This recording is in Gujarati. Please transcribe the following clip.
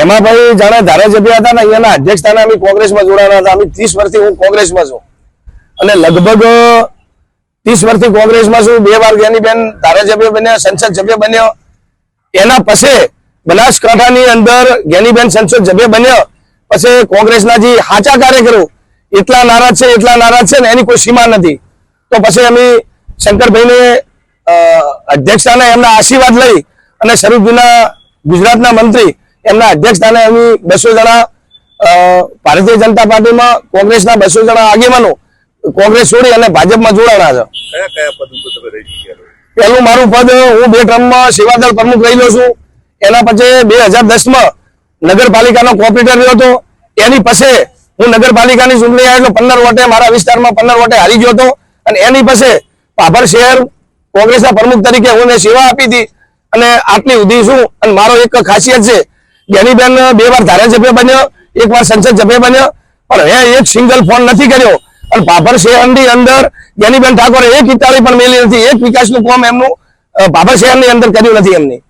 એમાં ભાઈ જાણે ધારાસભ્ય હતા ને અહીંયાના અધ્યક્ષ સ્થાને અમે કોંગ્રેસમાં જોડાણા હતા. અમે 30 વર્ષથી હું કોંગ્રેસમાં છું અને લગભગ 30 વર્ષથી કોંગ્રેસમાં છું. 2 વાર જ્ઞાનીબેન ધારાસભ્ય બન્યા, સંસદ સભ્ય બન્યો. એના પછી બનાસકાંઠાની અંદર જ્ઞાનીબેન સંસદ સભ્ય બન્યો પછી કોંગ્રેસના જે સાચા કાર્યકરો એટલા નારાજ છે ને એની કોઈ સીમા નથી. તો પછી અમે શંકરભાઈને અધ્યક્ષસ્થાને એમના આશીર્વાદ લઈ અને સ્વરૂપજીના ગુજરાતના મંત્રી એમના અધ્યક્ષસ્થાને અમે 200 જણા ભારતીય જનતા પાર્ટીમાં કોંગ્રેસના 200 જણા આગેવાનો કોંગ્રેસ છોડી અને ભાજપમાં જોડાણા છે. કયા પદ ઉપર તમે રહી ચૂક્યા? પહેલું મારું પદ હું 2 ટર્મમાં સેવાદળ પ્રમુખ રહેલો છું. એના પછી 2010માં નગરપાલિકાનો કોર્પોરેટર રહ્યો હતો. એની પછી હું નગરપાલિકાની ચૂંટણી આવી એટલે 15 વોટે મારા વિસ્તારમાં 15 વોટે હારી ગયો હતો અને એની પછી પાભર શહેર કોંગ્રેસના પ્રમુખ તરીકે હું સેવા આપી હતી અને આટલી સુધી છું. અને મારો એક ખાસિયત છે, જ્ઞાનીબેન 2 વાર ધારાસભ્ય બન્યો, 1 વાર સંસદ સભ્ય બન્યો, પણ મેં એક સિંગલ ફોન નથી કર્યો. અને પાભર શહેરની અંદર જ્ઞાનીબેન ઠાકોરે એક ઇટાળી પણ મેલી નથી. એક વિકાસનું કામ એમનું પાભર શહેરની અંદર કર્યું નથી એમની.